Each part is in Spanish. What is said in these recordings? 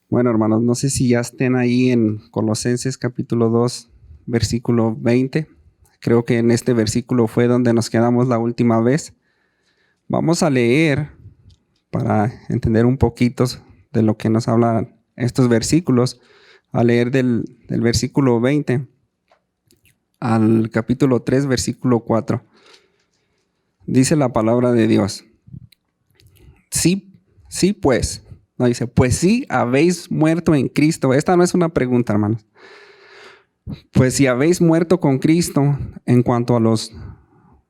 Bueno, hermanos, no sé si ya estén ahí en Colosenses capítulo 2, versículo 20. Creo que en este versículo fue donde nos quedamos la última vez. Vamos a leer para entender un poquito de lo que nos hablan estos versículos, a leer del versículo 20 al capítulo 3, versículo 4. Dice la palabra de Dios. Sí, pues. No dice, pues sí, habéis muerto en Cristo. Esta no es una pregunta, hermanos. Pues si habéis muerto con Cristo en cuanto a los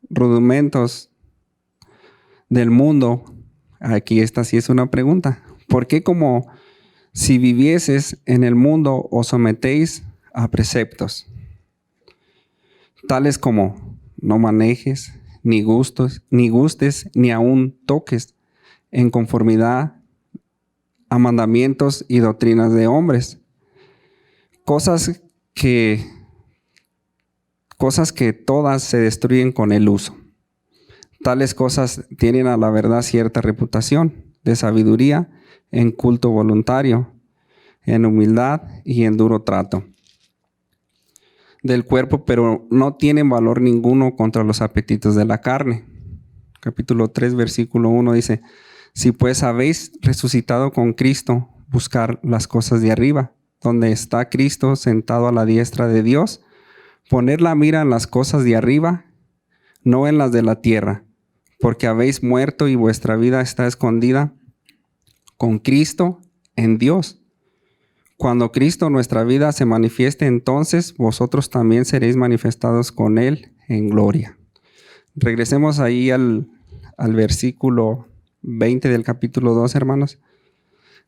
rudimentos del mundo, aquí esta sí es una pregunta. ¿Por qué como si vivieses en el mundo os sometéis a preceptos, tales como no manejes, ni gustes, ni aun toques en conformidad a mandamientos y doctrinas de hombres? Cosas que todas se destruyen con el uso. Tales cosas tienen a la verdad cierta reputación de sabiduría en culto voluntario, en humildad y en duro trato del cuerpo, pero no tienen valor ninguno contra los apetitos de la carne. Capítulo 3, versículo 1 dice, si pues habéis resucitado con Cristo, buscar las cosas de arriba, donde está Cristo sentado a la diestra de Dios, poner la mira en las cosas de arriba, no en las de la tierra, porque habéis muerto y vuestra vida está escondida con Cristo en Dios. Cuando Cristo nuestra vida se manifieste, entonces vosotros también seréis manifestados con Él en gloria. Regresemos ahí al versículo 20 del capítulo 2, hermanos.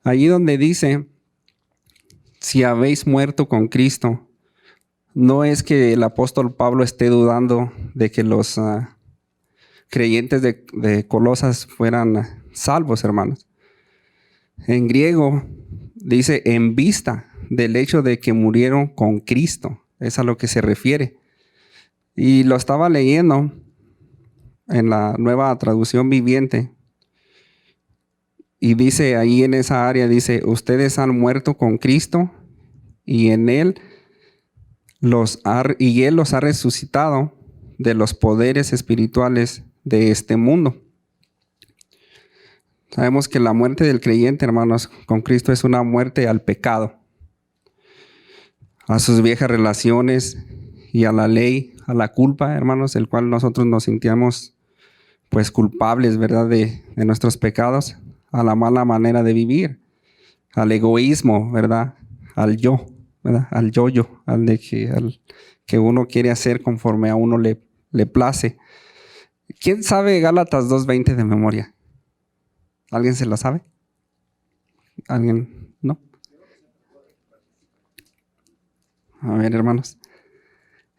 Allí donde dice, si habéis muerto con Cristo, no es que el apóstol Pablo esté dudando de que los creyentes de Colosas fueran salvos, hermanos. En griego dice en vista del hecho de que murieron con Cristo. Es a lo que se refiere. Y lo estaba leyendo en la Nueva Traducción Viviente. Y dice ahí en esa área, dice, ustedes han muerto con Cristo y en Él Él los ha resucitado de los poderes espirituales de este mundo. Sabemos que la muerte del creyente, hermanos, con Cristo es una muerte al pecado, a sus viejas relaciones y a la ley, a la culpa, hermanos, el cual nosotros nos sentíamos pues culpables, ¿verdad? De nuestros pecados, a la mala manera de vivir, al egoísmo, ¿verdad? Al yo, ¿verdad? Al yo-yo, al que uno quiere hacer conforme a uno le place. ¿Quién sabe Gálatas 2:20 de memoria? ¿Alguien se la sabe? ¿Alguien? ¿No? A ver, hermanos.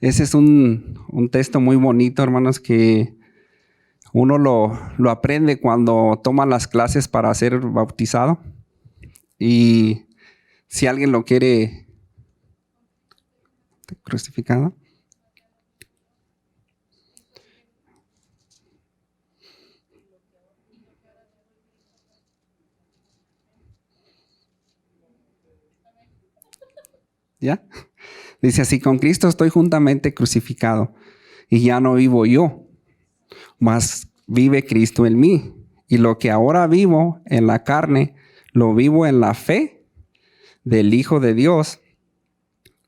Ese es un texto muy bonito, hermanos, que uno lo aprende cuando toma las clases para ser bautizado. Y si alguien lo quiere crucificado. ¿Ya? Dice así, con Cristo estoy juntamente crucificado y ya no vivo yo, mas vive Cristo en mí. Y lo que ahora vivo en la carne, lo vivo en la fe del Hijo de Dios,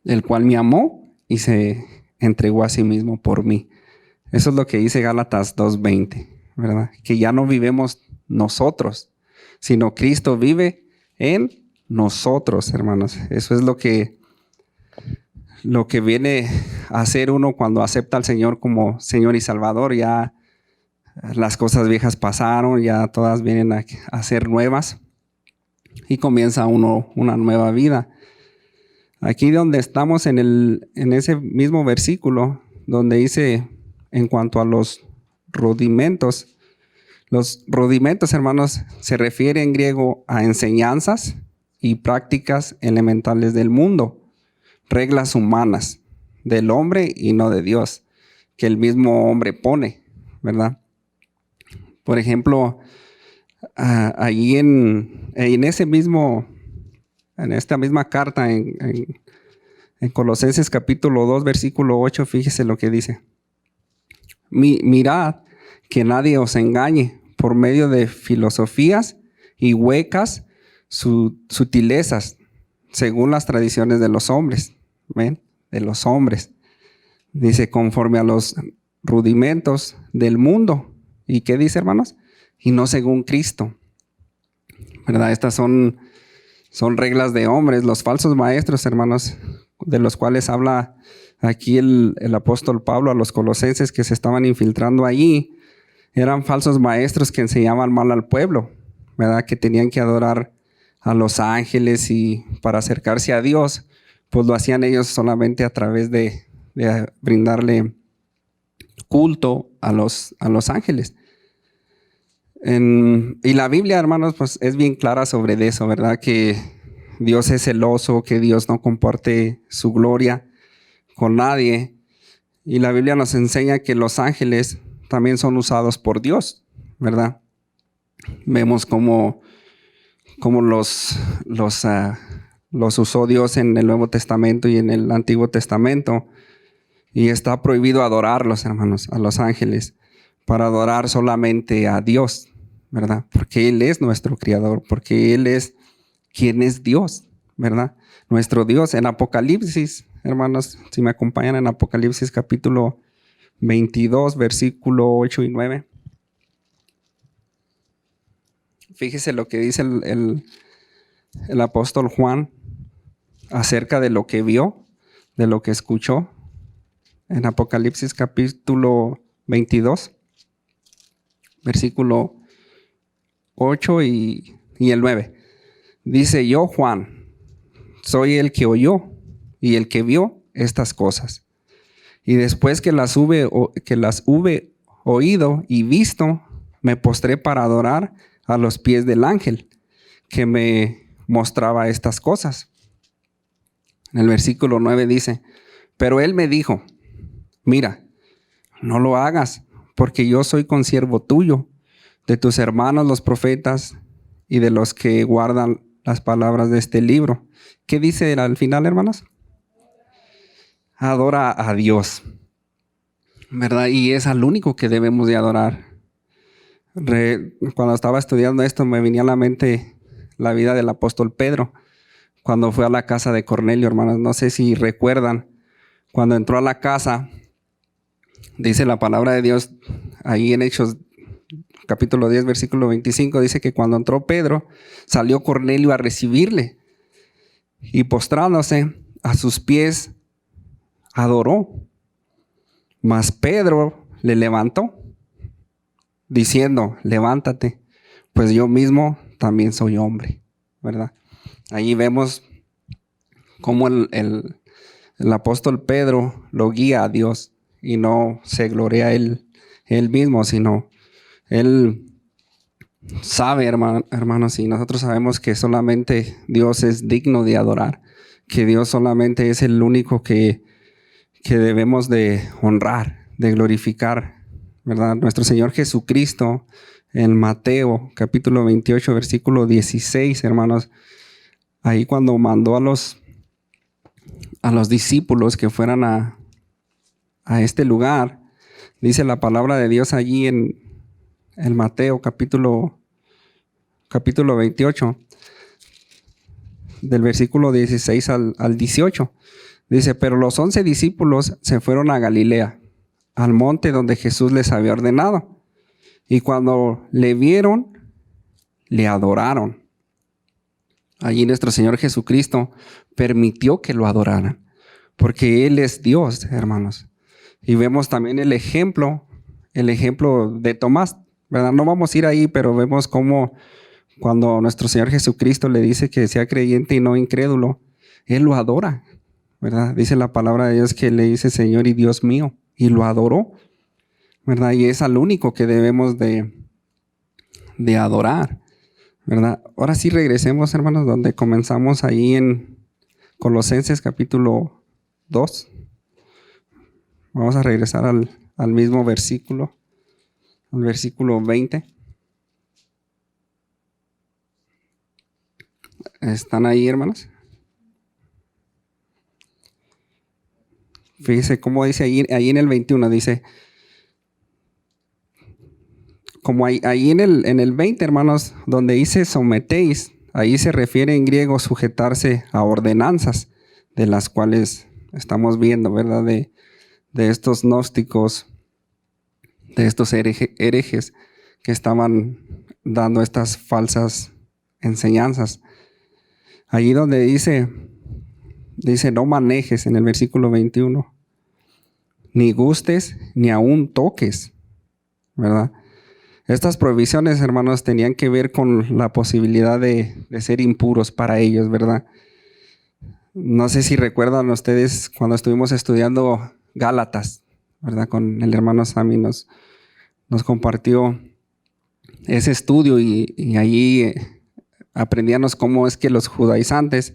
el cual me amó y se entregó a sí mismo por mí. Eso es lo que dice Gálatas 2:20, ¿verdad? Que ya no vivimos nosotros, sino Cristo vive en nosotros, hermanos. Eso es lo que viene a hacer uno cuando acepta al Señor como Señor y Salvador. Ya las cosas viejas pasaron, ya todas vienen a ser nuevas y comienza uno una nueva vida. Aquí donde estamos en ese mismo versículo, donde dice en cuanto a los rudimentos, hermanos, se refiere en griego a enseñanzas y prácticas elementales del mundo, reglas humanas del hombre y no de Dios, que el mismo hombre pone, ¿verdad? Por ejemplo, allí en ese mismo en esta misma carta, en Colosenses capítulo 2, versículo 8, fíjese lo que dice. Mirad que nadie os engañe por medio de filosofías y huecas sutilezas, según las tradiciones de los hombres. ¿Ven? De los hombres. Dice, conforme a los rudimentos del mundo. ¿Y qué dice, hermanos? Y no según Cristo. ¿Verdad? Estas son reglas de hombres. Los falsos maestros, hermanos, de los cuales habla aquí el apóstol Pablo a los colosenses que se estaban infiltrando allí, eran falsos maestros que enseñaban mal al pueblo, ¿verdad? Que tenían que adorar a los ángeles y para acercarse a Dios, pues lo hacían ellos solamente a través de brindarle culto a los ángeles. Y la Biblia, hermanos, pues es bien clara sobre eso, ¿verdad? Que Dios es celoso, que Dios no comparte su gloria con nadie. Y la Biblia nos enseña que los ángeles también son usados por Dios, ¿verdad? Vemos cómo los usó Dios en el Nuevo Testamento y en el Antiguo Testamento. Y está prohibido adorarlos, hermanos, a los ángeles, para adorar solamente a Dios, ¿verdad? Porque Él es nuestro Creador, porque Él es quien es Dios, ¿verdad? Nuestro Dios. En Apocalipsis, hermanos, si me acompañan en Apocalipsis capítulo 22, versículo 8 y 9. Fíjese lo que dice el apóstol Juan acerca de lo que vio, de lo que escuchó. En Apocalipsis capítulo 22, versículo 8 y el 9. Dice, yo, Juan, soy el que oyó y el que vio estas cosas. Y después que las hube oído y visto, me postré para adorar a los pies del ángel que me mostraba estas cosas. En el versículo 9 dice, pero él me dijo, mira, no lo hagas, porque yo soy consiervo tuyo, de tus hermanos los profetas y de los que guardan las palabras de este libro. ¿Qué dice al final, hermanos? Adora a Dios, ¿verdad? Y es al único que debemos de adorar. Cuando estaba estudiando esto me venía a la mente la vida del apóstol Pedro, cuando fue a la casa de Cornelio, hermanos. No sé si recuerdan, cuando entró a la casa, dice la palabra de Dios ahí en Hechos capítulo 10, versículo 25, dice que cuando entró Pedro, salió Cornelio a recibirle y postrándose a sus pies, adoró. Mas Pedro le levantó, diciendo, levántate, pues yo mismo también soy hombre, ¿verdad? Allí vemos cómo el apóstol Pedro lo guía a Dios y no se gloria él mismo, sino él sabe, hermanos, y nosotros sabemos que solamente Dios es digno de adorar, que Dios solamente es el único que debemos de honrar, de glorificar, ¿verdad? Nuestro Señor Jesucristo, en Mateo capítulo 28, versículo 16, hermanos, ahí cuando mandó a los discípulos que fueran a este lugar, dice la palabra de Dios allí en Mateo capítulo 28, del versículo 16 al 18. Dice, pero los 11 discípulos se fueron a Galilea, al monte donde Jesús les había ordenado. Y cuando le vieron, le adoraron. Allí nuestro Señor Jesucristo permitió que lo adoraran, porque Él es Dios, hermanos. Y vemos también el ejemplo de Tomás, ¿verdad? No vamos a ir ahí, pero vemos cómo cuando nuestro Señor Jesucristo le dice que sea creyente y no incrédulo, Él lo adora, ¿verdad? Dice la palabra de Dios que le dice Señor y Dios mío, y lo adoró, ¿verdad? Y es al único que debemos de adorar, ¿verdad? Ahora sí regresemos, hermanos, donde comenzamos ahí en Colosenses capítulo 2. Vamos a regresar al mismo versículo, al versículo 20. ¿Están ahí, hermanos? Fíjese cómo dice ahí en el 21, dice, como ahí en el 20, hermanos, donde dice sometéis, ahí se refiere en griego sujetarse a ordenanzas, de las cuales estamos viendo, ¿verdad? De estos gnósticos, de estos herejes que estaban dando estas falsas enseñanzas. Allí donde dice, no manejes en el versículo 21, ni gustes, ni aún toques, ¿verdad? Estas prohibiciones, hermanos, tenían que ver con la posibilidad de ser impuros para ellos, ¿verdad? No sé si recuerdan ustedes cuando estuvimos estudiando Gálatas, ¿verdad? Con el hermano Sammy nos compartió ese estudio y allí aprendíamos cómo es que los judaizantes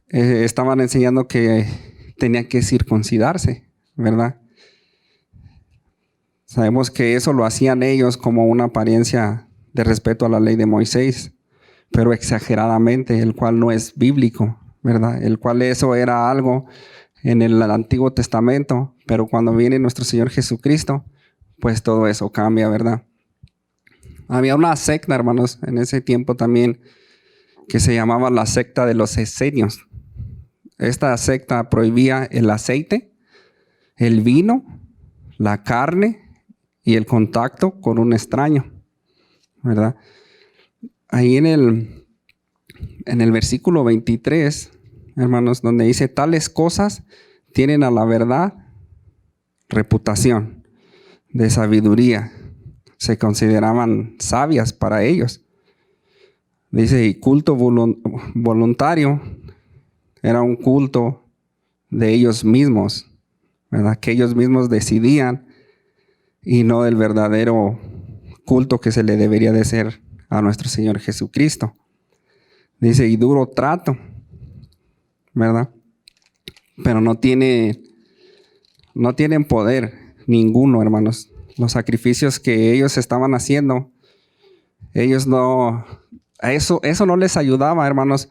estaban enseñando que tenían que circuncidarse, ¿verdad? Sabemos que eso lo hacían ellos como una apariencia de respeto a la ley de Moisés, pero exageradamente, el cual no es bíblico, ¿verdad? El cual eso era algo en el Antiguo Testamento, pero cuando viene nuestro Señor Jesucristo, pues todo eso cambia, ¿verdad? Había una secta, hermanos, en ese tiempo también, que se llamaba la secta de los esenios. Esta secta prohibía el aceite, el vino, la carne y el contacto con un extraño, ¿verdad? Ahí en el versículo 23, hermanos, donde dice, tales cosas tienen a la verdad reputación de sabiduría. Se consideraban sabias para ellos. Dice, y culto voluntario era un culto de ellos mismos, ¿verdad? Que ellos mismos decidían y no el verdadero culto que se le debería de hacer a nuestro Señor Jesucristo. Dice, y duro trato, ¿verdad? Pero no tienen poder ninguno, hermanos. Los sacrificios que ellos estaban haciendo, ellos no, eso no les ayudaba, hermanos,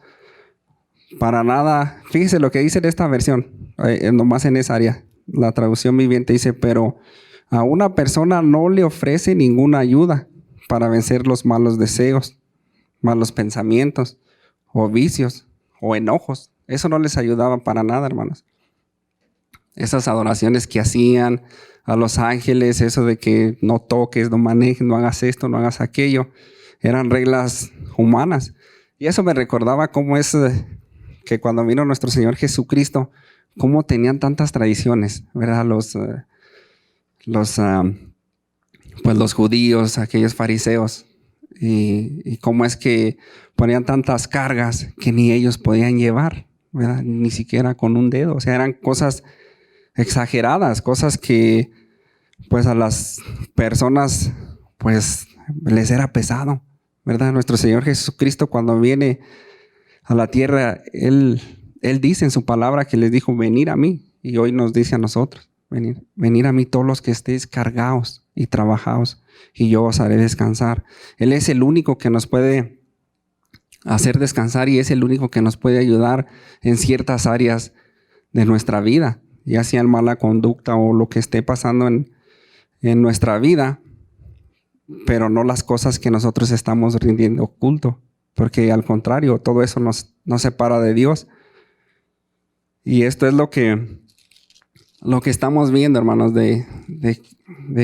para nada. Fíjese lo que dice en esta versión, nomás en esa área. La traducción viviente dice, pero a una persona no le ofrece ninguna ayuda para vencer los malos deseos, malos pensamientos, o vicios, o enojos. Eso no les ayudaba para nada, hermanos. Esas adoraciones que hacían a los ángeles, eso de que no toques, no manejes, no hagas esto, no hagas aquello, eran reglas humanas. Y eso me recordaba cómo es que cuando vino nuestro Señor Jesucristo, cómo tenían tantas tradiciones, ¿verdad? Pues los judíos, aquellos fariseos, y cómo es que ponían tantas cargas que ni ellos podían llevar, ¿verdad? Ni siquiera con un dedo. O sea, eran cosas exageradas, cosas que pues a las personas pues les era pesado, ¿verdad? Nuestro Señor Jesucristo cuando viene a la tierra, Él dice en su palabra que les dijo, venir a mí, y hoy nos dice a nosotros, venir a mí todos los que estéis cargados y trabajados, y yo os haré descansar. Él es el único que nos puede hacer descansar y es el único que nos puede ayudar en ciertas áreas de nuestra vida, ya sea en mala conducta o lo que esté pasando en nuestra vida, pero no las cosas que nosotros estamos rindiendo culto, porque al contrario, todo eso nos separa de Dios. Y esto es lo que estamos viendo, hermanos, de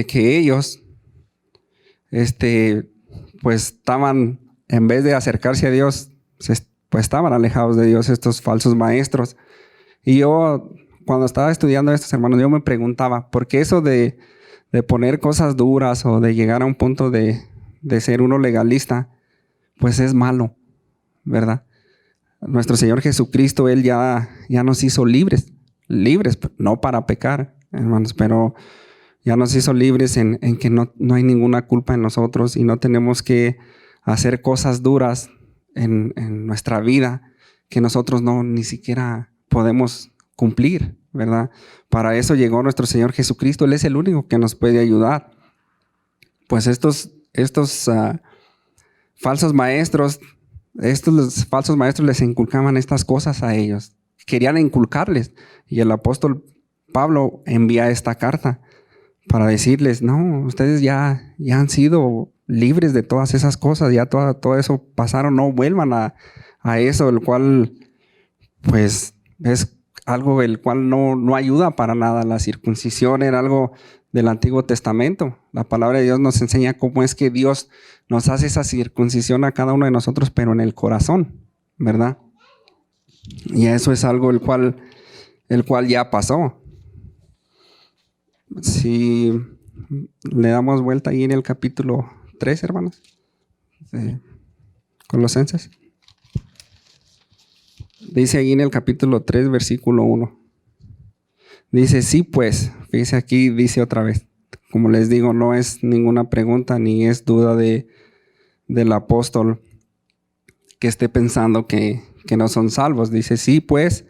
que ellos pues estaban, en vez de acercarse a Dios, pues estaban alejados de Dios, estos falsos maestros. Y yo, cuando estaba estudiando estos, hermanos, yo me preguntaba, ¿por qué eso de poner cosas duras o de llegar a un punto de ser uno legalista, pues es malo, ¿verdad? Nuestro Señor Jesucristo, Él ya nos hizo libres, no para pecar, hermanos, pero ya nos hizo libres en que no hay ninguna culpa en nosotros y no tenemos que hacer cosas duras en nuestra vida que nosotros ni siquiera podemos cumplir, ¿verdad? Para eso llegó nuestro Señor Jesucristo. Él es el único que nos puede ayudar. Pues estos falsos maestros, los falsos maestros les inculcaban estas cosas a ellos. Querían inculcarles. Y el apóstol Pablo envía esta carta para decirles, no, ustedes ya han sido libres de todas esas cosas, ya todo eso pasaron, no vuelvan a eso, el cual pues es algo el cual no ayuda para nada. La circuncisión era algo del Antiguo Testamento. La palabra de Dios nos enseña cómo es que Dios nos hace esa circuncisión a cada uno de nosotros, pero en el corazón, ¿verdad? Y eso es algo el cual ya pasó. Si le damos vuelta ahí en el capítulo 3, hermanos, de Colosenses. Dice ahí en el capítulo 3, versículo 1. Dice, sí pues, fíjese aquí, dice otra vez. Como les digo, no es ninguna pregunta ni es duda del apóstol que esté pensando que no son salvos. Dice, sí pues,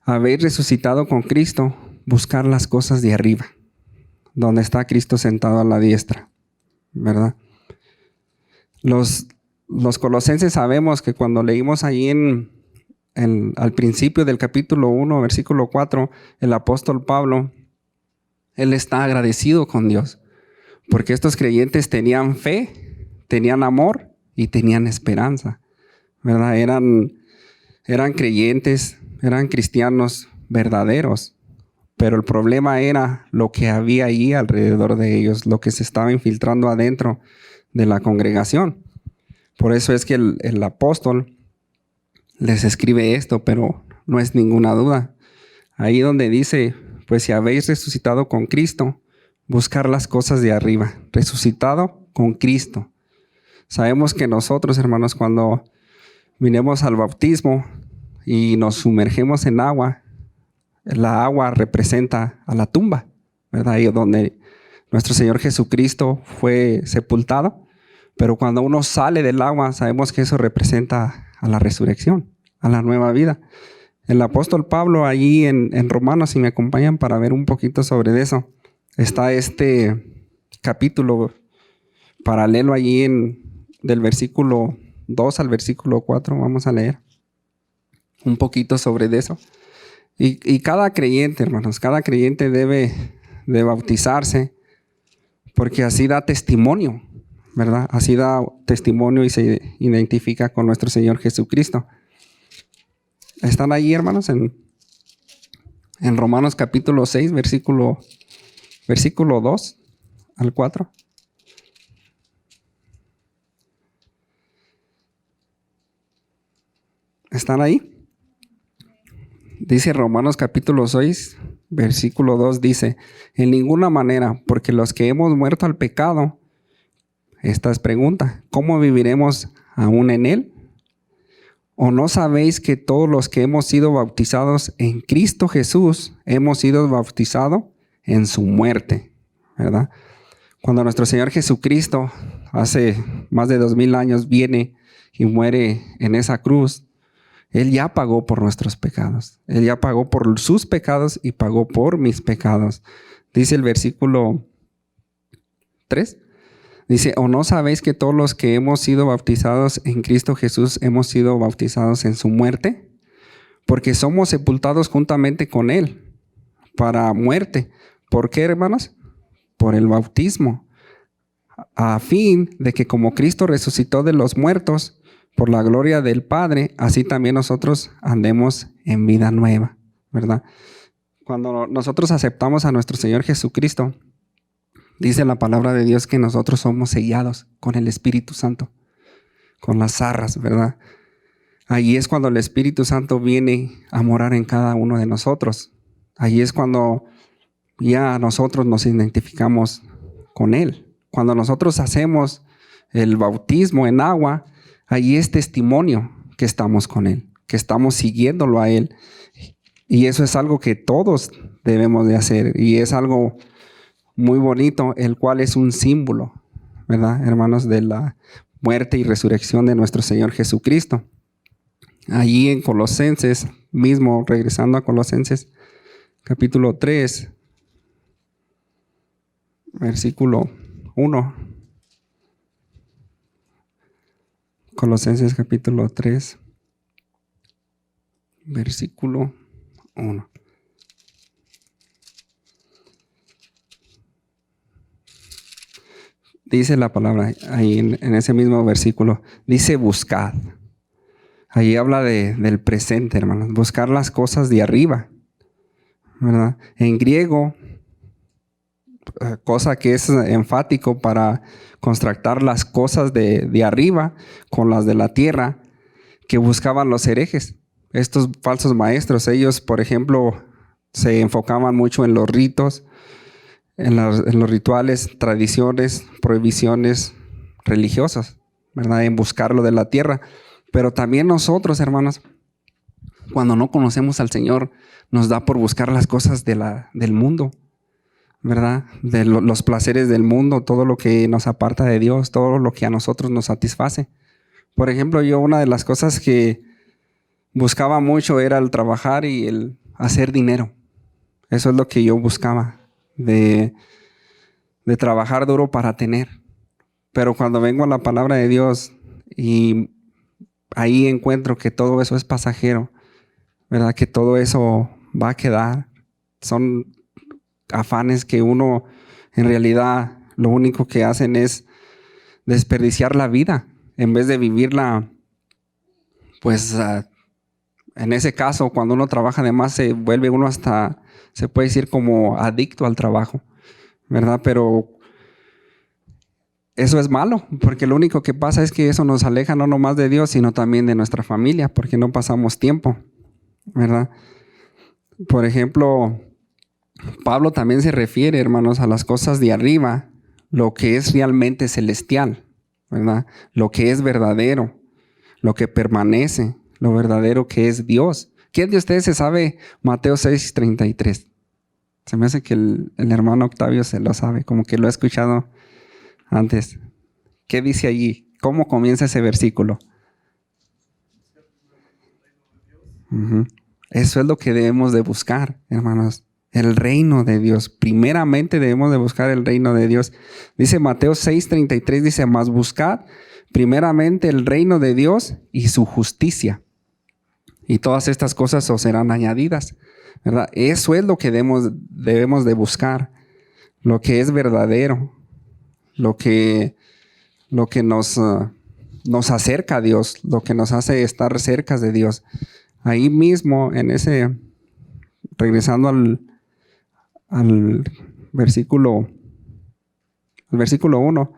habéis resucitado con Cristo, buscar las cosas de arriba, donde está Cristo sentado a la diestra, ¿verdad? Los colosenses sabemos que cuando leímos ahí al principio del capítulo 1, versículo 4, el apóstol Pablo, él está agradecido con Dios, porque estos creyentes tenían fe, tenían amor y tenían esperanza, ¿verdad? Eran creyentes, eran cristianos verdaderos, pero el problema era lo que había ahí alrededor de ellos, lo que se estaba infiltrando adentro de la congregación. Por eso es que el apóstol les escribe esto, pero no es ninguna duda. Ahí donde dice, pues si habéis resucitado con Cristo, buscar las cosas de arriba. Resucitado con Cristo. Sabemos que nosotros, hermanos, cuando vinimos al bautismo y nos sumergimos en agua, la agua representa a la tumba, ¿verdad? Ahí donde nuestro Señor Jesucristo fue sepultado. Pero cuando uno sale del agua, sabemos que eso representa a la resurrección, a la nueva vida. El apóstol Pablo allí en Romanos, si me acompañan para ver un poquito sobre eso, está este capítulo paralelo allí del versículo 2 al versículo 4. Vamos a leer un poquito sobre eso. Y cada creyente, hermanos, cada creyente debe de bautizarse porque así da testimonio, ¿verdad? Así da testimonio y se identifica con nuestro Señor Jesucristo. ¿Están ahí, hermanos? En Romanos capítulo 6, versículo 2 al 4. ¿Están ahí? Dice Romanos capítulo 6, versículo 2, dice, en ninguna manera, porque los que hemos muerto al pecado, esta es pregunta, ¿cómo viviremos aún en él? ¿O no sabéis que todos los que hemos sido bautizados en Cristo Jesús, hemos sido bautizados en su muerte? ¿Verdad? Cuando nuestro Señor Jesucristo, hace más de 2000 años, viene y muere en esa cruz, Él ya pagó por nuestros pecados. Él ya pagó por sus pecados y pagó por mis pecados. Dice el versículo 3. Dice, ¿o no sabéis que todos los que hemos sido bautizados en Cristo Jesús hemos sido bautizados en su muerte? Porque somos sepultados juntamente con Él para muerte. ¿Por qué, hermanos? Por el bautismo. A fin de que como Cristo resucitó de los muertos, por la gloria del Padre, así también nosotros andemos en vida nueva, ¿verdad? Cuando nosotros aceptamos a nuestro Señor Jesucristo, dice la palabra de Dios que nosotros somos sellados con el Espíritu Santo, con las arras, ¿verdad? Ahí es cuando el Espíritu Santo viene a morar en cada uno de nosotros. Ahí es cuando ya nosotros nos identificamos con Él. Cuando nosotros hacemos el bautismo en agua, ahí es testimonio que estamos con Él, que estamos siguiéndolo a Él. Y eso es algo que todos debemos de hacer. Y es algo muy bonito, el cual es un símbolo, ¿verdad, hermanos? De la muerte y resurrección de nuestro Señor Jesucristo. Allí en Colosenses, mismo regresando a Colosenses, capítulo 3, versículo 1. Colosenses capítulo 3, versículo 1. dice la palabra ahí en ese mismo versículo, dice buscad. Ahí habla del presente, hermanos, buscar las cosas de arriba, ¿verdad? En griego, cosa que es enfático para contrastar las cosas de arriba con las de la tierra que buscaban los herejes. Estos falsos maestros, ellos, por ejemplo, se enfocaban mucho en los ritos, en los rituales, tradiciones, prohibiciones religiosas, ¿verdad? En buscar lo de la tierra. Pero también nosotros, hermanos, cuando no conocemos al Señor, nos da por buscar las cosas del mundo, ¿verdad? De los placeres del mundo, todo lo que nos aparta de Dios, todo lo que a nosotros nos satisface. Por ejemplo, yo una de las cosas que buscaba mucho era el trabajar y el hacer dinero. Eso es lo que yo buscaba, de trabajar duro para tener. Pero cuando vengo a la palabra de Dios y ahí encuentro que todo eso es pasajero, ¿verdad? Que todo eso va a quedar. Son afanes que uno en realidad lo único que hacen es desperdiciar la vida en vez de vivirla, pues en ese caso cuando uno trabaja de más se vuelve uno hasta, se puede decir como adicto al trabajo, ¿verdad? Pero eso es malo, porque lo único que pasa es que eso nos aleja no nomás de Dios, sino también de nuestra familia, porque no pasamos tiempo, ¿verdad? Por ejemplo, Pablo también se refiere, hermanos, a las cosas de arriba, lo que es realmente celestial, ¿verdad? Lo que es verdadero, lo que permanece, lo verdadero que es Dios. ¿Quién de ustedes se sabe Mateo 6:33? Se me hace que el hermano Octavio se lo sabe, como que lo ha escuchado antes. ¿Qué dice allí? ¿Cómo comienza ese versículo? Eso es lo que debemos de buscar, hermanos. El reino de Dios. Primeramente debemos de buscar el reino de Dios. Dice Mateo 6:33, dice, mas buscad primeramente el reino de Dios y su justicia. Y todas estas cosas os serán añadidas, ¿verdad? Eso es lo que debemos de buscar. Lo que es verdadero. Lo que nos acerca a Dios. Lo que nos hace estar cerca de Dios. Ahí mismo, regresando al versículo 1,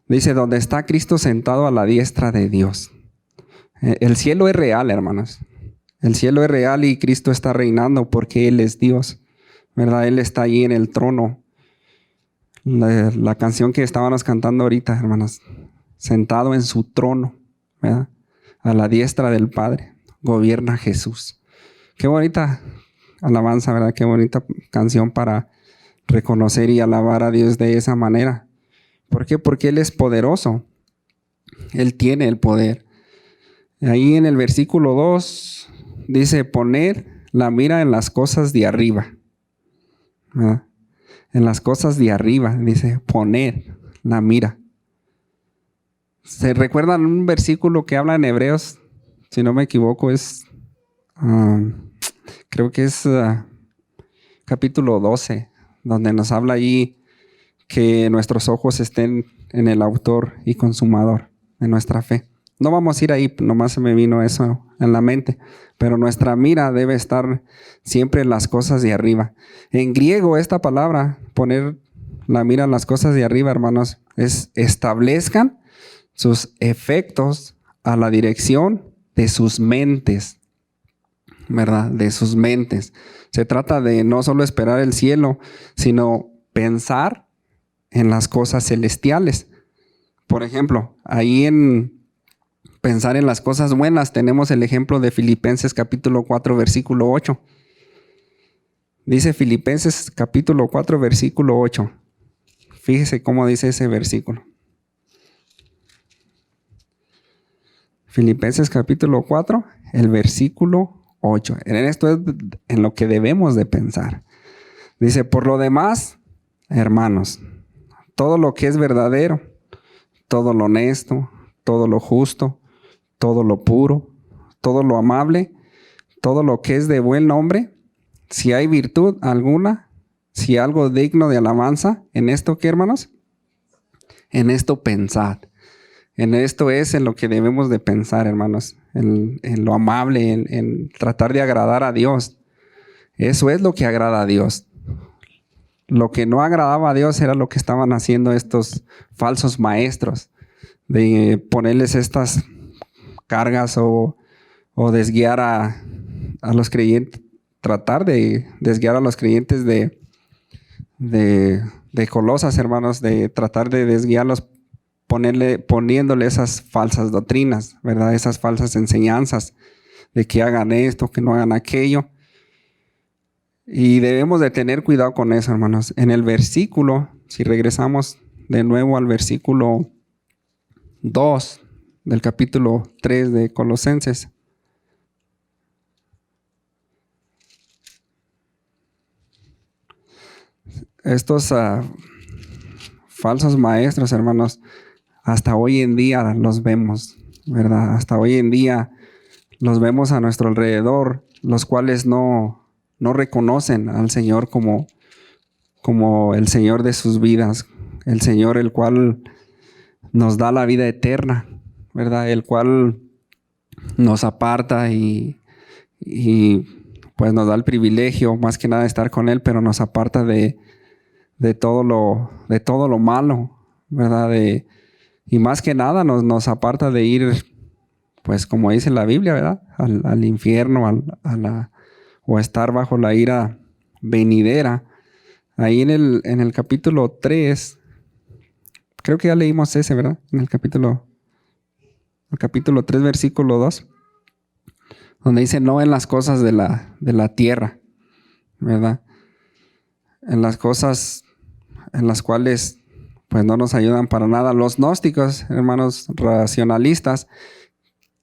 dice, donde está Cristo sentado a la diestra de Dios. El cielo es real, hermanos. El cielo es real y Cristo está reinando porque Él es Dios, ¿verdad? Él está allí en el trono. La canción que estábamos cantando ahorita, hermanos, sentado en su trono, ¿verdad? A la diestra del Padre, gobierna Jesús. Qué bonita alabanza, ¿verdad? Qué bonita canción para reconocer y alabar a Dios de esa manera. ¿Por qué? Porque Él es poderoso. Él tiene el poder. Ahí en el versículo 2 dice, poned la mira en las cosas de arriba, ¿verdad? En las cosas de arriba, dice, poned la mira. ¿Se recuerdan un versículo que habla en Hebreos? Si no me equivoco, creo que es capítulo 12, donde nos habla allí que nuestros ojos estén en el autor y consumador de nuestra fe. No vamos a ir ahí, nomás se me vino eso en la mente, pero nuestra mira debe estar siempre en las cosas de arriba. En griego esta palabra, poner la mira en las cosas de arriba, hermanos, es establezcan sus efectos a la dirección de sus mentes, ¿verdad? De sus mentes. Se trata de no solo esperar el cielo, sino pensar en las cosas celestiales. Por ejemplo, ahí en pensar en las cosas buenas tenemos el ejemplo de Filipenses capítulo 4, versículo 8. Dice Filipenses capítulo 4, versículo 8. Fíjese cómo dice ese versículo. Filipenses capítulo 4, el versículo 8. En esto es en lo que debemos de pensar. Dice, por lo demás, hermanos, todo lo que es verdadero, todo lo honesto, todo lo justo, todo lo puro, todo lo amable, todo lo que es de buen nombre, si hay virtud alguna, si algo digno de alabanza, ¿en esto qué, hermanos? En esto pensad. En esto es en lo que debemos de pensar, hermanos. En lo amable, en tratar de agradar a Dios. Eso es lo que agrada a Dios. Lo que no agradaba a Dios era lo que estaban haciendo estos falsos maestros, de ponerles estas cargas o desguiar a los creyentes, tratar de desguiar a los creyentes de Colosas, hermanos, de tratar de desguiarlos poniéndole esas falsas doctrinas, ¿verdad? Esas falsas enseñanzas de que hagan esto, que no hagan aquello. Y debemos de tener cuidado con eso, hermanos. En el versículo, si regresamos de nuevo al versículo 2 del capítulo 3 de Colosenses. Estos falsos maestros, hermanos, hasta hoy en día los vemos, ¿verdad? Hasta hoy en día los vemos a nuestro alrededor, los cuales no reconocen al Señor como el Señor de sus vidas, el Señor el cual nos da la vida eterna, ¿verdad? El cual nos aparta y pues nos da el privilegio más que nada de estar con Él, pero nos aparta de todo lo malo, ¿verdad? Y más que nada nos aparta de ir, pues como dice la Biblia, ¿verdad? Al infierno, o estar bajo la ira venidera. Ahí en el capítulo 3, creo que ya leímos ese, ¿verdad? En el capítulo 3, versículo 2, donde dice, no en las cosas de la tierra, ¿verdad? En las cosas en las cuales pues no nos ayudan para nada. Los gnósticos, hermanos racionalistas,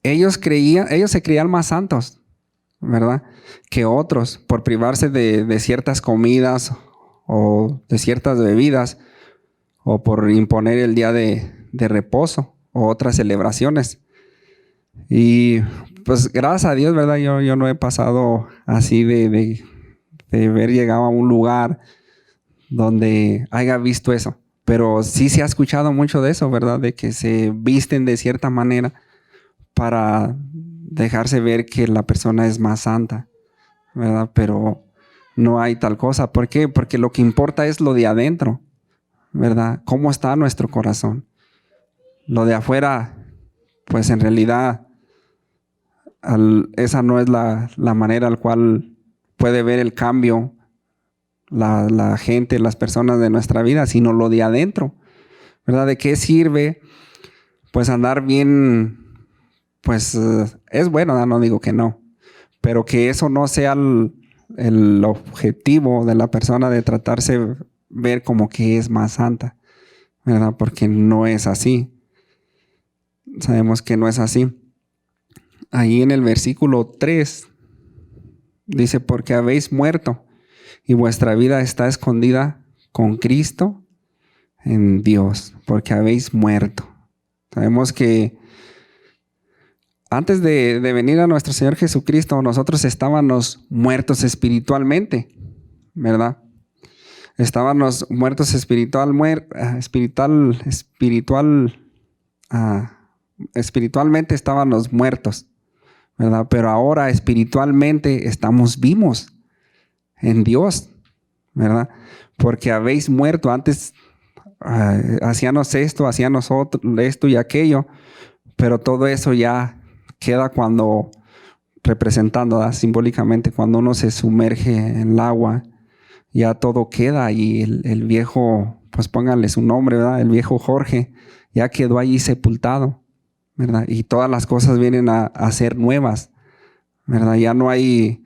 ellos se creían más santos, ¿verdad? Que otros, por privarse de ciertas comidas o de ciertas bebidas, o por imponer el día de reposo o otras celebraciones. Y pues gracias a Dios, ¿verdad? Yo no he pasado así de ver llegado a un lugar donde haya visto eso. Pero sí se ha escuchado mucho de eso, ¿verdad? De que se visten de cierta manera para dejarse ver que la persona es más santa, ¿verdad? Pero no hay tal cosa. ¿Por qué? Porque lo que importa es lo de adentro, ¿verdad? ¿Cómo está nuestro corazón? Lo de afuera, pues en realidad esa no es la manera al cual puede ver el cambio la gente, las personas de nuestra vida, sino lo de adentro, ¿verdad? ¿De qué sirve pues andar bien? Pues es bueno, no digo que no, pero que eso no sea el objetivo de la persona, de tratarse ver como que es más santa, ¿verdad? Porque no es así. Sabemos que no es así. Ahí en el versículo 3 dice, porque habéis muerto y vuestra vida está escondida con Cristo en Dios, porque habéis muerto. Sabemos que antes de venir a nuestro Señor Jesucristo, nosotros estábamos muertos espiritualmente, ¿verdad? Estábamos muertos espiritualmente estábamos muertos, ¿verdad? Pero ahora espiritualmente estamos vivos en Dios, ¿verdad? Porque habéis muerto. Antes hacíamos esto, hacíamos esto y aquello, pero todo eso ya queda cuando, representando, ¿verdad? Simbólicamente, cuando uno se sumerge en el agua, ya todo queda y el viejo, pues pónganle su nombre, ¿verdad? El viejo Jorge ya quedó allí sepultado, ¿verdad? Y todas las cosas vienen a ser nuevas, ¿verdad? Ya no hay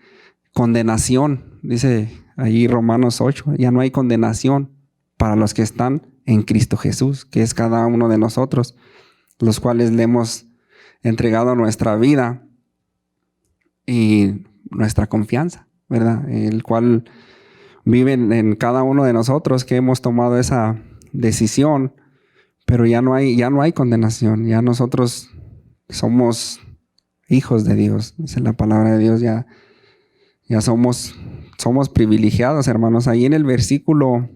condenación, dice allí Romanos 8, ya no hay condenación para los que están en Cristo Jesús, que es cada uno de nosotros, los cuales le hemos entregado nuestra vida y nuestra confianza, ¿verdad? El cual vive en cada uno de nosotros, que hemos tomado esa decisión, pero ya no hay condenación. Ya nosotros somos hijos de Dios, dice la palabra de Dios. Ya somos privilegiados, hermanos. Ahí en el versículo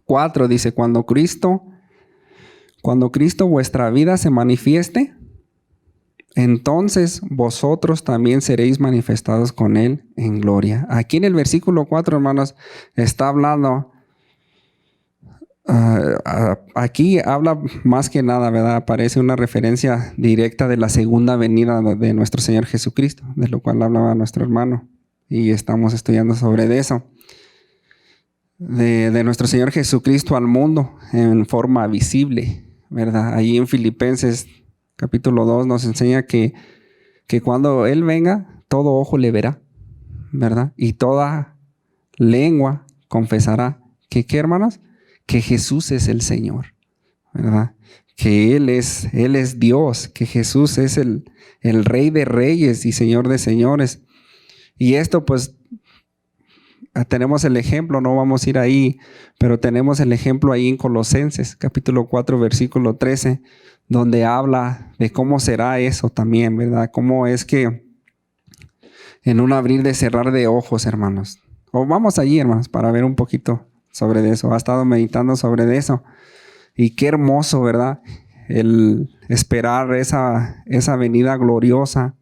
4 dice, cuando Cristo Cuando Cristo vuestra vida se manifieste, entonces vosotros también seréis manifestados con Él en gloria. Aquí en el versículo 4, hermanos, está hablando, aquí habla más que nada, ¿verdad? Aparece una referencia directa de la segunda venida de nuestro Señor Jesucristo, de lo cual hablaba nuestro hermano. Y estamos estudiando sobre eso. De nuestro Señor Jesucristo al mundo en forma visible, ¿verdad? Allí en Filipenses capítulo 2 nos enseña que cuando Él venga, todo ojo le verá, ¿verdad? Y toda lengua confesará que, ¿qué, hermanos? Que Jesús es el Señor, ¿verdad? Que Él es Dios, que Jesús es el Rey de Reyes y Señor de Señores. Y esto pues tenemos el ejemplo, no vamos a ir ahí, pero tenemos el ejemplo ahí en Colosenses, capítulo 4, versículo 13, donde habla de cómo será eso también, ¿verdad? Cómo es que en un abrir de cerrar de ojos, hermanos. O vamos allí, hermanos, para ver un poquito sobre eso. Ha estado meditando sobre eso. Y qué hermoso, ¿verdad? El esperar esa venida gloriosa,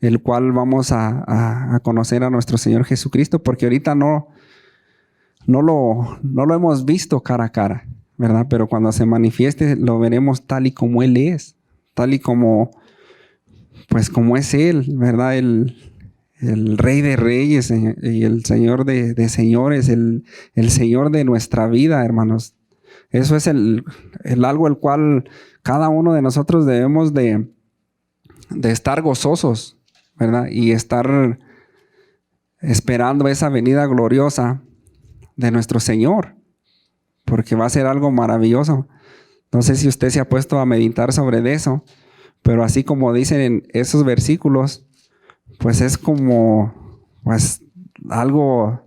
el cual vamos a conocer a nuestro Señor Jesucristo, porque ahorita no lo hemos visto cara a cara, ¿verdad? Pero cuando se manifieste lo veremos tal y como Él es, tal y como, pues como es Él, ¿verdad? El Rey de Reyes y el Señor de Señores, el Señor de nuestra vida, hermanos. Eso es el algo el cual cada uno de nosotros debemos de estar gozosos, ¿verdad? Y estar esperando esa venida gloriosa de nuestro Señor, porque va a ser algo maravilloso. No sé si usted se ha puesto a meditar sobre eso, pero así como dicen en esos versículos, pues es como, pues algo,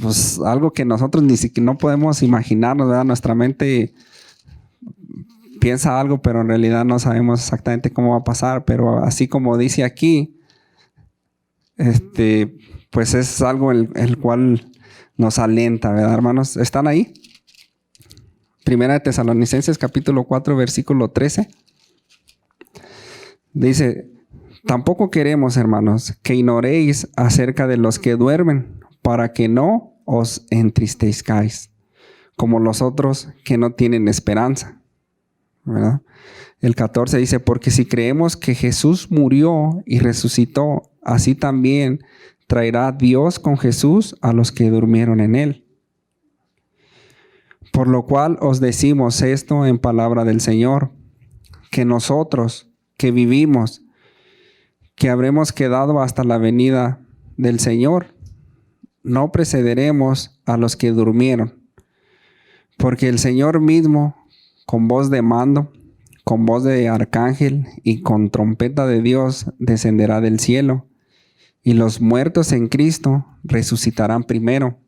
pues algo que nosotros ni siquiera no podemos imaginarnos, ¿verdad? Nuestra mente piensa algo, pero en realidad no sabemos exactamente cómo va a pasar. Pero así como dice aquí, pues es algo el cual nos alienta, ¿verdad, hermanos? ¿Están ahí? Primera de Tesalonicenses, capítulo 4, versículo 13. Dice: tampoco queremos, hermanos, que ignoréis acerca de los que duermen, para que no os entristezcáis, como los otros que no tienen esperanza, ¿verdad? El 14 dice: porque si creemos que Jesús murió y resucitó, así también traerá Dios con Jesús a los que durmieron en Él. Por lo cual os decimos esto en palabra del Señor, que nosotros que vivimos, que habremos quedado hasta la venida del Señor, no precederemos a los que durmieron. Porque el Señor mismo, con voz de mando, con voz de arcángel y con trompeta de Dios, descenderá del cielo, y los muertos en Cristo resucitarán primero.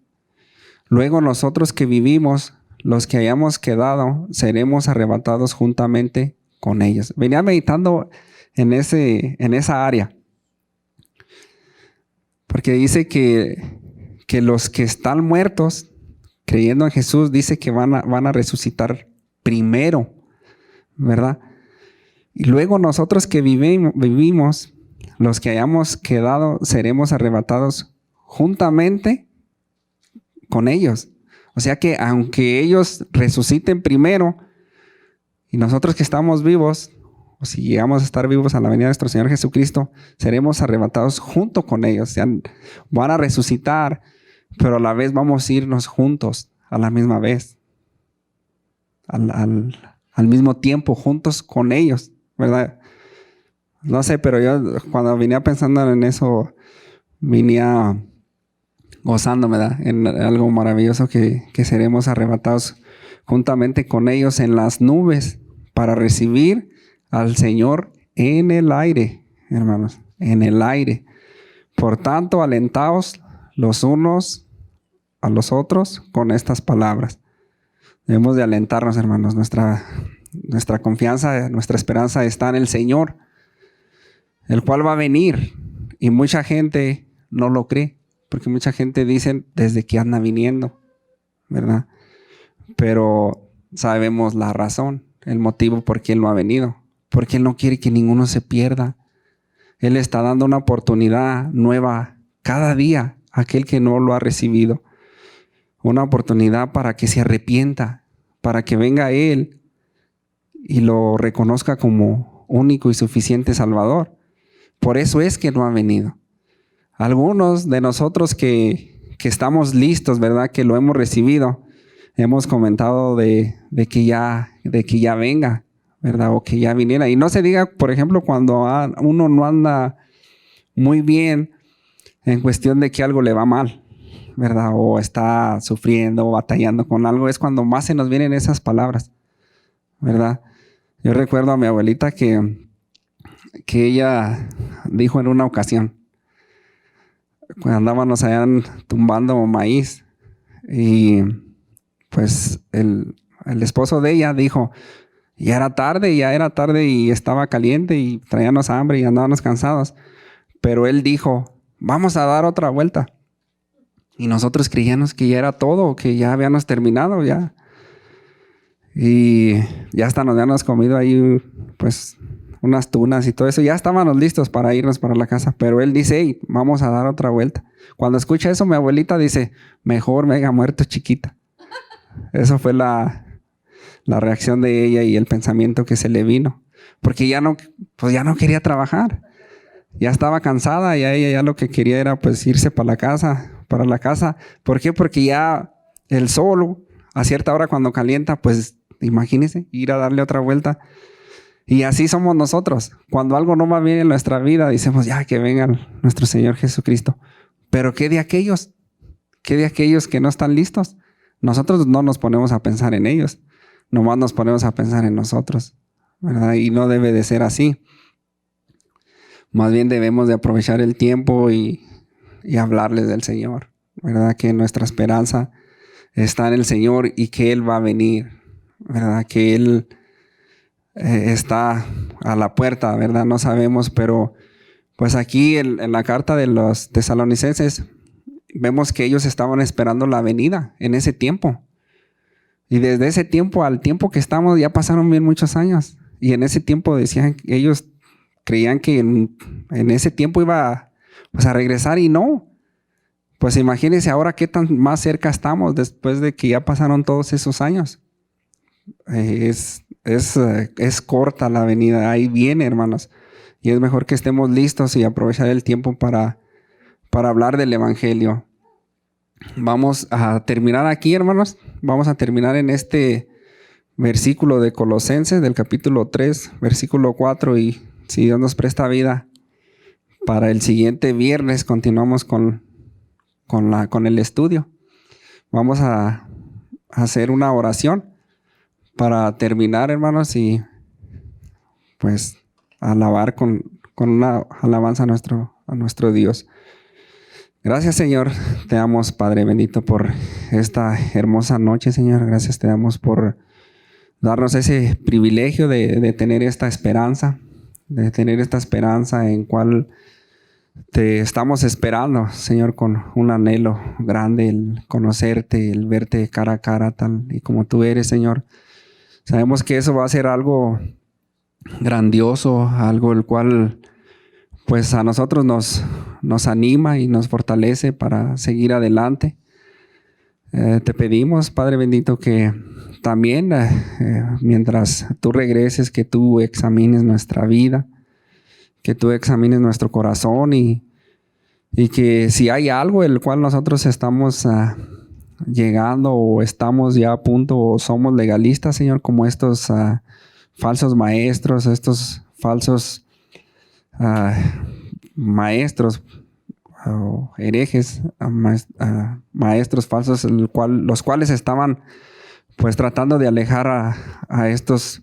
Luego nosotros que vivimos, los que hayamos quedado, seremos arrebatados juntamente con ellos. Venía meditando en esa área, porque dice que los que están muertos creyendo en Jesús, dice que van a resucitar primero, ¿verdad? Y luego nosotros que vivimos, los que hayamos quedado, seremos arrebatados juntamente con ellos. O sea que aunque ellos resuciten primero y nosotros que estamos vivos, o si llegamos a estar vivos a la venida de nuestro Señor Jesucristo, seremos arrebatados junto con ellos. O sea, van a resucitar, pero a la vez vamos a irnos juntos a la misma vez, al mismo tiempo, juntos con ellos, ¿verdad? No sé, pero yo cuando venía pensando en eso, venía gozándome, ¿verdad? En algo maravilloso que seremos arrebatados juntamente con ellos en las nubes para recibir al Señor en el aire, hermanos, en el aire. Por tanto, alentaos los unos a los otros con estas palabras. Debemos de alentarnos, hermanos. Nuestra confianza, nuestra esperanza está en el Señor, el cual va a venir. Y mucha gente no lo cree, porque mucha gente dice desde que anda viniendo, ¿verdad? Pero sabemos la razón, el motivo por qué Él no ha venido. Porque Él no quiere que ninguno se pierda. Él está dando una oportunidad nueva cada día a aquel que no lo ha recibido. Una oportunidad para que se arrepienta, para que venga a Él y lo reconozca como único y suficiente Salvador. Por eso es que no ha venido. Algunos de nosotros que estamos listos, ¿verdad? Que lo hemos recibido, hemos comentado de que ya venga, ¿verdad? O que ya viniera. Y no se diga, por ejemplo, cuando uno no anda muy bien en cuestión de que algo le va mal, ¿verdad? O está sufriendo o batallando con algo, es cuando más se nos vienen esas palabras, ¿verdad? Yo recuerdo a mi abuelita que ella dijo en una ocasión, cuando andábamos allá tumbando maíz, y pues el esposo de ella dijo, ya era tarde y estaba caliente y traíamos hambre y andábamos cansados, pero él dijo, vamos a dar otra vuelta. Y nosotros creíamos que ya era todo, que ya habíamos terminado ya. Y ya hasta nos habíamos comido ahí pues unas tunas y todo eso. Ya estábamos listos para irnos para la casa. Pero él dice, hey, vamos a dar otra vuelta. Cuando escucha eso, mi abuelita dice, mejor me haya muerto chiquita. Eso fue la reacción de ella y el pensamiento que se le vino. Porque ya no quería trabajar. Ya estaba cansada y a ella ya lo que quería era pues irse para la casa. ¿Por qué? Porque ya el sol a cierta hora cuando calienta, pues imagínense, ir a darle otra vuelta. Y así somos nosotros. Cuando algo no va bien en nuestra vida, decimos, ya que venga nuestro Señor Jesucristo. Pero ¿qué de aquellos? ¿Qué de aquellos que no están listos? Nosotros no nos ponemos a pensar en ellos. Nomás nos ponemos a pensar en nosotros, ¿verdad? Y no debe de ser así. Más bien debemos de aprovechar el tiempo y hablarles del Señor, ¿verdad? Que nuestra esperanza está en el Señor y que Él va a venir, ¿verdad? Que Él está a la puerta, ¿verdad? No sabemos, pero pues aquí en la carta de los tesalonicenses vemos que ellos estaban esperando la venida en ese tiempo. Y desde ese tiempo al tiempo que estamos ya pasaron bien muchos años. Y en ese tiempo decían, ellos creían que en ese tiempo iba pues a regresar y no. Pues imagínense ahora qué tan más cerca estamos después de que ya pasaron todos esos años. Es corta la venida, ahí viene, hermanos. Y es mejor que estemos listos y aprovechar el tiempo para hablar del Evangelio. Vamos a terminar aquí, hermanos. Vamos a terminar en este versículo de Colosenses del capítulo 3, versículo 4. Y si Dios nos presta vida, para el siguiente viernes continuamos con el estudio. Vamos a hacer una oración para terminar, hermanos, y pues alabar con una alabanza a nuestro Dios. Gracias, Señor. Te damos, Padre bendito, por esta hermosa noche, Señor. Gracias te damos por darnos ese privilegio de tener esta esperanza, en cual te estamos esperando, Señor, con un anhelo grande, el conocerte, el verte cara a cara, tal y como tú eres, Señor. Sabemos que eso va a ser algo grandioso, algo el cual pues a nosotros nos anima y nos fortalece para seguir adelante. Te pedimos, Padre bendito, que también mientras tú regreses, que tú examines nuestra vida, que tú examines nuestro corazón y que si hay algo el cual nosotros estamos llegando o estamos ya a punto o somos legalistas, Señor, como estos falsos maestros, estos falsos maestros o herejes, maestros falsos, los cuales estaban pues tratando de alejar a estos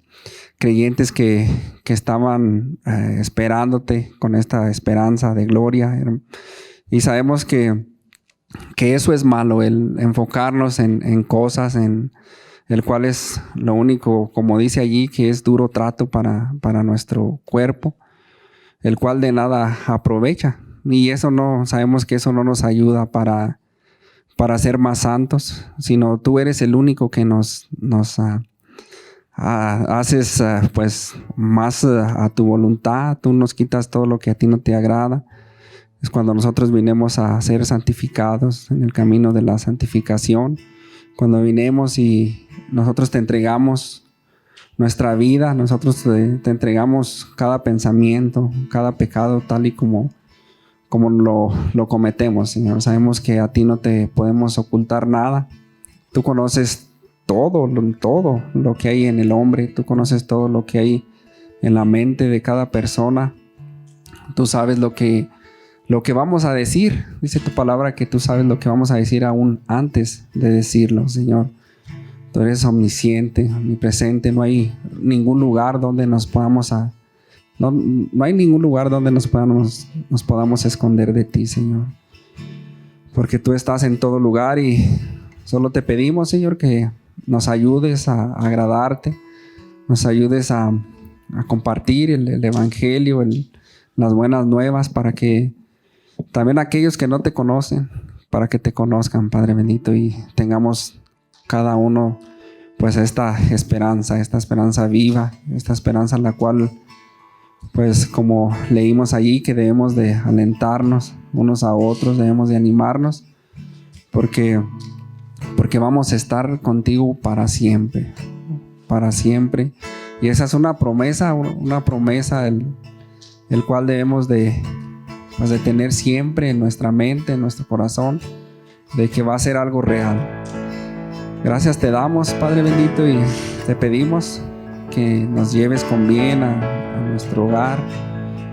creyentes que estaban esperándote con esta esperanza de gloria. Y sabemos que eso es malo, el enfocarnos en cosas, en el cual es lo único, como dice allí, que es duro trato para nuestro cuerpo, el cual de nada aprovecha. Y sabemos que eso no nos ayuda para ser más santos, sino tú eres el único que nos haces pues más a tu voluntad. Tú nos quitas todo lo que a ti no te agrada. Es cuando nosotros vinimos a ser santificados en el camino de la santificación. Cuando vinimos y nosotros te entregamos nuestra vida, nosotros te entregamos cada pensamiento, cada pecado tal y como lo cometemos, Señor. Sabemos que a ti no te podemos ocultar nada. Tú conoces todo lo que hay en el hombre. Tú conoces todo lo que hay en la mente de cada persona. Tú sabes lo que vamos a decir. Dice tu palabra que tú sabes lo que vamos a decir aún antes de decirlo, Señor. Tú eres omnisciente, omnipresente. No hay ningún lugar donde nos podamos no hay ningún lugar donde nos podamos esconder de ti, Señor. Porque tú estás en todo lugar y solo te pedimos, Señor, que nos ayudes a agradarte, nos ayudes a compartir el evangelio, las buenas nuevas, para que también aquellos que no te conocen, para que te conozcan, Padre bendito, y tengamos cada uno pues esta esperanza viva, esta esperanza en la cual, pues como leímos allí, que debemos de alentarnos unos a otros, debemos de animarnos, porque vamos a estar contigo para siempre, y esa es una promesa el cual debemos de tener siempre en nuestra mente, en nuestro corazón, de que va a ser algo real. Gracias te damos, Padre bendito, y te pedimos que nos lleves con bien a nuestro hogar.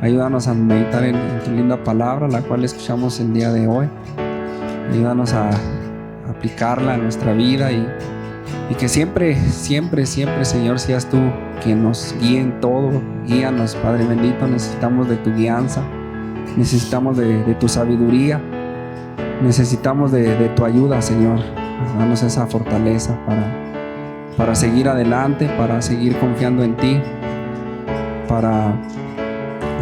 Ayúdanos a meditar en tu linda palabra, la cual escuchamos el día de hoy. Ayúdanos a aplicarla en nuestra vida y que siempre, Señor, seas tú quien nos guíe en todo. Guíanos, Padre bendito. Necesitamos de tu guianza, necesitamos de tu sabiduría, necesitamos de tu ayuda, Señor. Danos esa fortaleza para seguir adelante, para seguir confiando en ti, para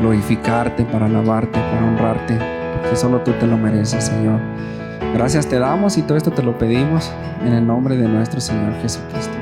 glorificarte, para alabarte, para honrarte, porque solo tú te lo mereces, Señor. Gracias te damos y todo esto te lo pedimos en el nombre de nuestro Señor Jesucristo.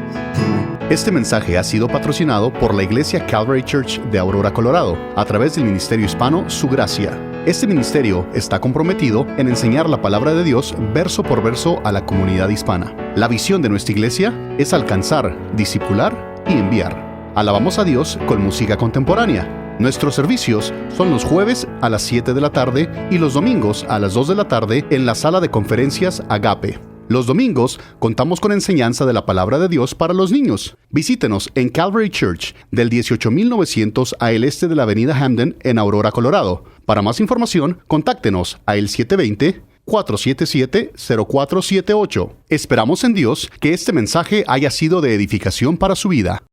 Amén. Este mensaje ha sido patrocinado por la Iglesia Calvary Church de Aurora, Colorado, a través del ministerio hispano Su Gracia. Este ministerio está comprometido en enseñar la palabra de Dios verso por verso a la comunidad hispana. La visión de nuestra iglesia es alcanzar, discipular y enviar. Alabamos a Dios con música contemporánea. Nuestros servicios son los jueves a las 7 de la tarde y los domingos a las 2 de la tarde en la sala de conferencias Agape. Los domingos contamos con enseñanza de la palabra de Dios para los niños. Visítenos en Calvary Church del 18900 al este de la avenida Hamden en Aurora, Colorado. Para más información, contáctenos a el 720-477-0478. Esperamos en Dios que este mensaje haya sido de edificación para su vida.